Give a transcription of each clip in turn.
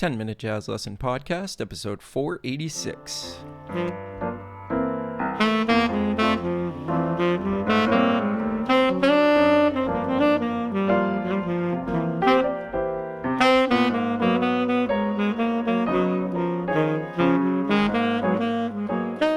10-Minute Jazz Lesson Podcast, episode 486.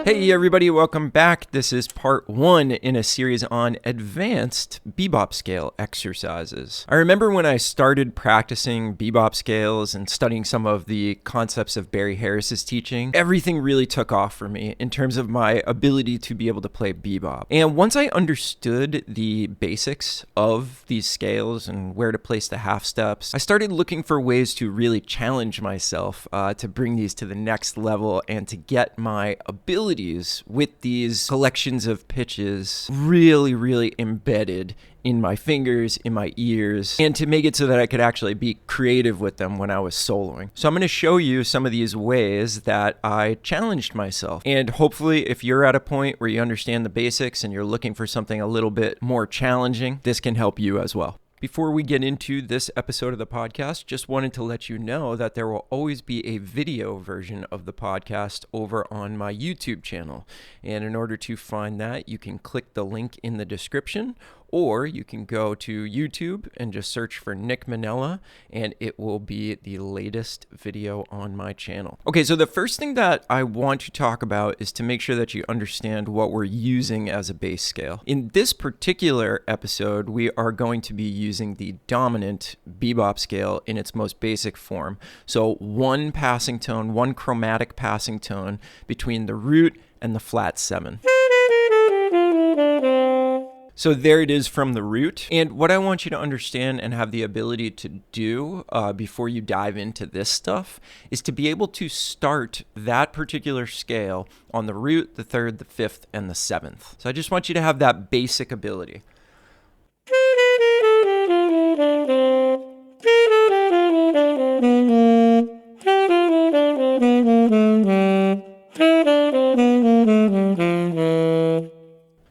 Hey everybody, welcome back. This is part 1 in a series on advanced bebop scale exercises. I remember when I started practicing bebop scales and studying some of the concepts of Barry Harris's teaching, everything really took off for me in terms of my ability to be able to play bebop. And once I understood the basics of these scales and where to place the half steps, I started looking for ways to really challenge myself to bring these to the next level and to get my ability with these collections of pitches really embedded in my fingers, in my ears, and to make it so that I could actually be creative with them when I was soloing. So I'm going to show you some of these ways that I challenged myself. And hopefully, if you're at a point where you understand the basics and you're looking for something a little bit more challenging, this can help you as well. Before we get into this episode of the podcast, just wanted to let you know that there will always be a video version of the podcast over on my YouTube channel. And in order to find that, you can click the link in the description, or you can go to YouTube and just search for Nick Manella, and it will be the latest video on my channel. Okay, so the first thing that I want to talk about is to make sure that you understand what we're using as a bass scale. In this particular episode, we are going to be using the dominant bebop scale in its most basic form. So one passing tone, one chromatic passing tone between the root and the flat 7. So there it is from the root. And what I want you to understand and have the ability to do before you dive into this stuff is to be able to start that particular scale on the root, the 3rd, the 5th, and the 7th. So I just want you to have that basic ability.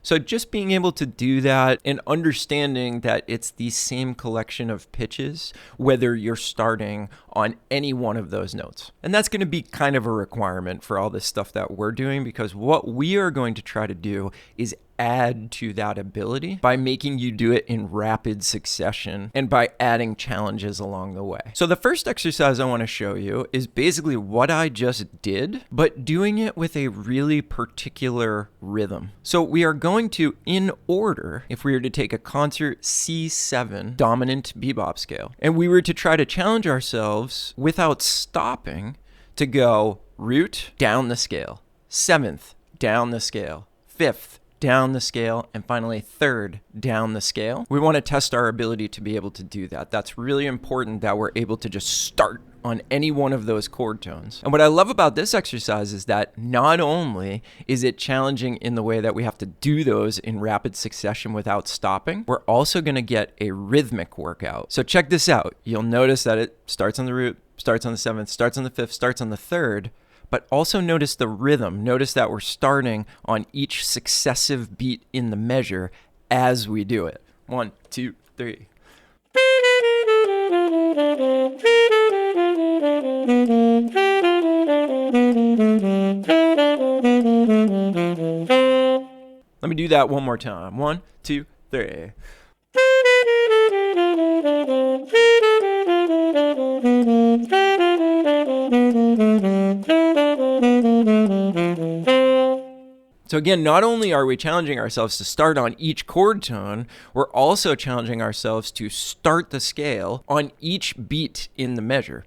So just being able to do that and understanding that it's the same collection of pitches, whether you're starting on any one of those notes. And that's going to be kind of a requirement for all this stuff that we're doing, because what we are going to try to do is add to that ability by making you do it in rapid succession and by adding challenges along the way. So the first exercise I want to show you is basically what I just did, but doing it with a really particular rhythm. So we are going to, in order, if we were to take a concert C7 dominant bebop scale, and we were to try to challenge ourselves without stopping to go root, down the scale, 7th, down the scale, 5th, down the scale, and finally 3rd, down the scale. We want to test our ability to be able to do that. That's really important that we're able to just start on any one of those chord tones. And what I love about this exercise is that not only is it challenging in the way that we have to do those in rapid succession without stopping, we're also going to get a rhythmic workout. So check this out. You'll notice that it starts on the root, starts on the 7th, starts on the 5th, starts on the 3rd, but also notice the rhythm. Notice that we're starting on each successive beat in the measure as we do it. 1, 2, 3. Let me do that one more time. 1, 2, 3. So again, not only are we challenging ourselves to start on each chord tone, we're also challenging ourselves to start the scale on each beat in the measure.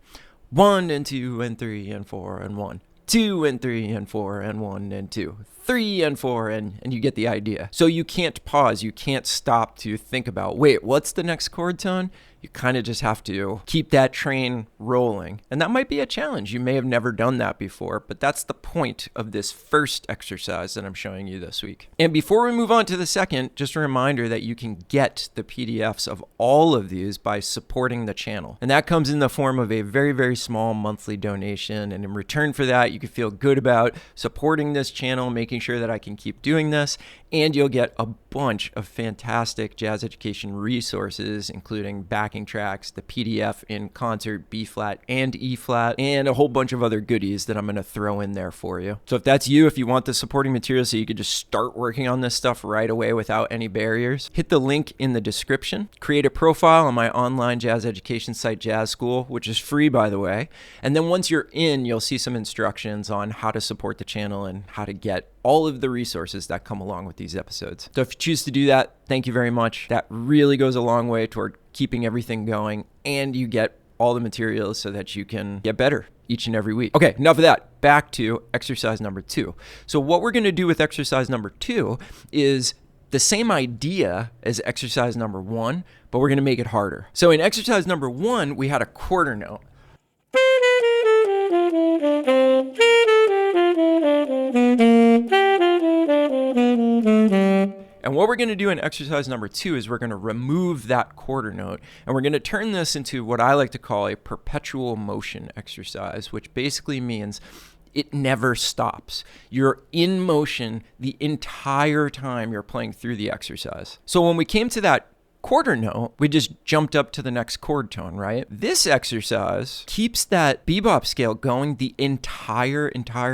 1 and 2 and 3 and 4 and 1. 2 and 3 and 4 and 1 and 2. 3 and 4, and you get the idea. So you can't pause, you can't stop to think about, wait, what's the next chord tone? You kind of just have to keep that train rolling. And that might be a challenge. You may have never done that before, but that's the point of this first exercise that I'm showing you this week. And before we move on to the second, just a reminder that you can get the PDFs of all of these by supporting the channel. And that comes in the form of a very small monthly donation. And in return for that, you can feel good about supporting this channel, making sure that I can keep doing this. And you'll get a bunch of fantastic jazz education resources, including backing tracks, the PDF in concert, B flat and E flat, and a whole bunch of other goodies that I'm going to throw in there for you. So if that's you, if you want the supporting material so you could just start working on this stuff right away without any barriers, hit the link in the description, create a profile on my online jazz education site, Jazz School, which is free, by the way. And then once you're in, you'll see some instructions on how to support the channel and how to get all of the resources that come along with these episodes. So if you choose to do that, thank you very much. That really goes a long way toward keeping everything going, and you get all the materials so that you can get better each and every week. Okay, enough of that. Back to exercise number 2. So what we're going to do with exercise number 2 is the same idea as exercise number 1, but we're going to make it harder. So in exercise number 1, we had a quarter note. And what we're going to do in exercise number 2 is we're going to remove that quarter note, and we're going to turn this into what I like to call a perpetual motion exercise, which basically means it never stops. You're in motion the entire time you're playing through the exercise. So when we came to that quarter note, we just jumped up to the next chord tone, right? This exercise keeps that bebop scale going the entire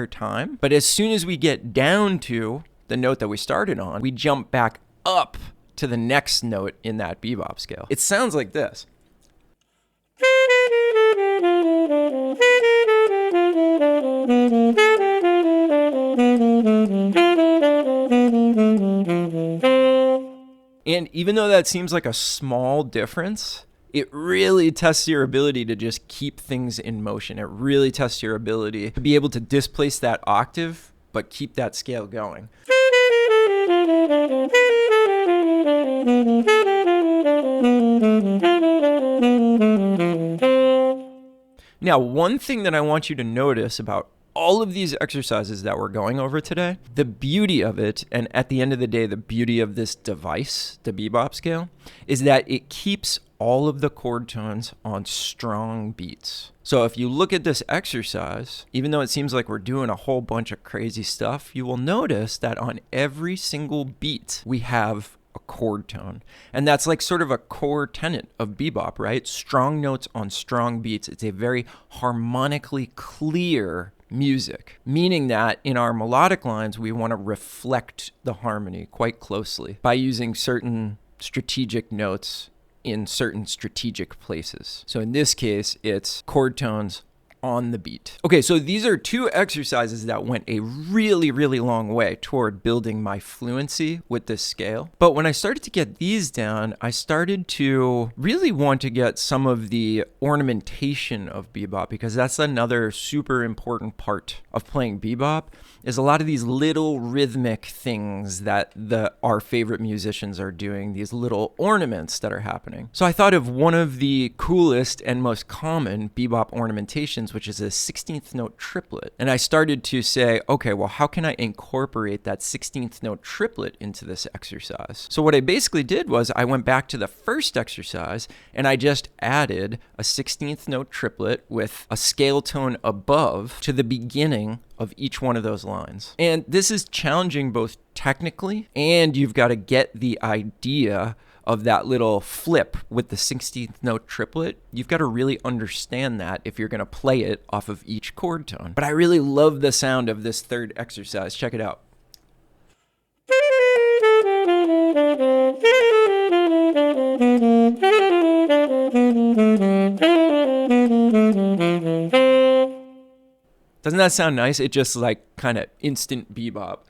time. But as soon as we get down to the note that we started on, we jump back up to the next note in that bebop scale. It sounds like this. And even though that seems like a small difference, it really tests your ability to just keep things in motion. It really tests your ability to be able to displace that octave, but keep that scale going. Now, one thing that I want you to notice about all of these exercises that we're going over today, the beauty of it, and at the end of the day, the beauty of this device, the bebop scale, is that it keeps all of the chord tones on strong beats. So if you look at this exercise, even though it seems like we're doing a whole bunch of crazy stuff, you will notice that on every single beat, we have a chord tone. And that's like sort of a core tenet of bebop, right? Strong notes on strong beats. It's a very harmonically clear music, meaning that in our melodic lines, we want to reflect the harmony quite closely by using certain strategic notes in certain strategic places. So in this case, it's chord tones on the beat. Okay, so these are 2 exercises that went a really long way toward building my fluency with this scale. But when I started to get these down, I started to really want to get some of the ornamentation of bebop, because that's another super important part of playing bebop, is a lot of these little rhythmic things that our favorite musicians are doing, these little ornaments that are happening. So I thought of one of the coolest and most common bebop ornamentations, which is a 16th note triplet. And I started to say, okay, well, how can I incorporate that 16th note triplet into this exercise? So what I basically did was I went back to the first exercise and I just added a 16th note triplet with a scale tone above to the beginning of each one of those lines. And this is challenging both technically, and you've got to get the idea of that little flip with the 16th note triplet. You've got to really understand that if you're going to play it off of each chord tone. But I really love the sound of this third exercise. Check it out. Doesn't that sound nice? It just like kind of instant bebop.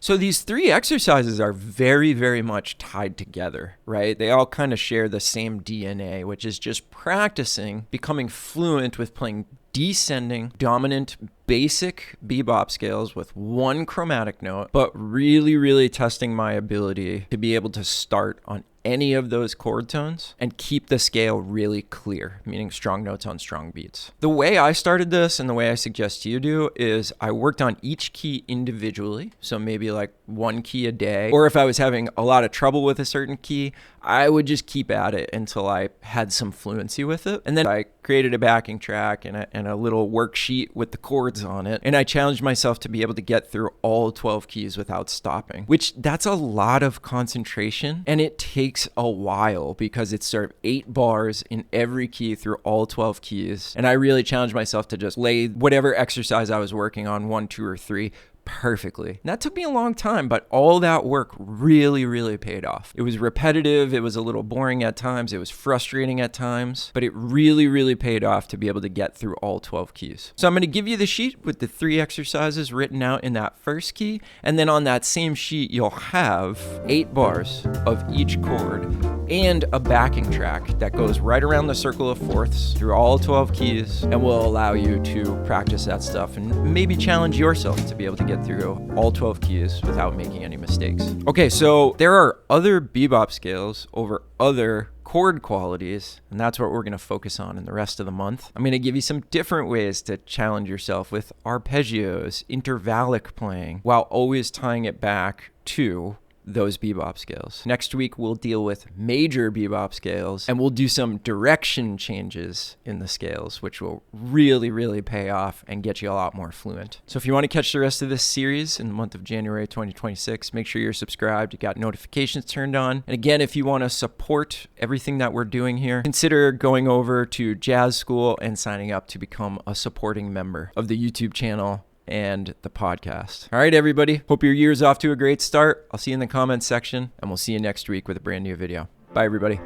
So these 3 exercises are very much tied together, right? They all kind of share the same DNA, which is just practicing, becoming fluent with playing descending, dominant basic bebop scales with one chromatic note, but really testing my ability to be able to start on any of those chord tones and keep the scale really clear, meaning strong notes on strong beats. The way I started this and the way I suggest you do is I worked on each key individually, so maybe like one key a day, or if I was having a lot of trouble with a certain key, I would just keep at it until I had some fluency with it. And then I created a backing track and a little worksheet with the chords on it, and I challenged myself to be able to get through all 12 keys without stopping, which that's a lot of concentration, and it takes a while because it's sort of 8 bars in every key through all 12 keys. And I really challenged myself to just lay whatever exercise I was working on, 1, 2, or 3, perfectly. And that took me a long time, but all that work really paid off. It was repetitive, it was a little boring at times, it was frustrating at times, but it really paid off to be able to get through all 12 keys. So I'm going to give you the sheet with the 3 exercises written out in that first key, and then on that same sheet you'll have 8 bars of each chord and a backing track that goes right around the circle of fourths through all 12 keys and will allow you to practice that stuff and maybe challenge yourself to be able to get through all 12 keys without making any mistakes. Okay, so there are other bebop scales over other chord qualities, and that's what we're going to focus on in the rest of the month. I'm going to give you some different ways to challenge yourself with arpeggios, intervallic playing, while always tying it back to those bebop scales. Next week, we'll deal with major bebop scales, and we'll do some direction changes in the scales, which will really pay off and get you a lot more fluent. So if you want to catch the rest of this series in the month of January 2026, make sure you're subscribed, you got notifications turned on. And again, if you want to support everything that we're doing here, consider going over to Jazz School and signing up to become a supporting member of the YouTube channel and the podcast. All right, everybody. Hope your year's off to a great start. I'll see you in the comments section, and we'll see you next week with a brand new video. Bye, everybody.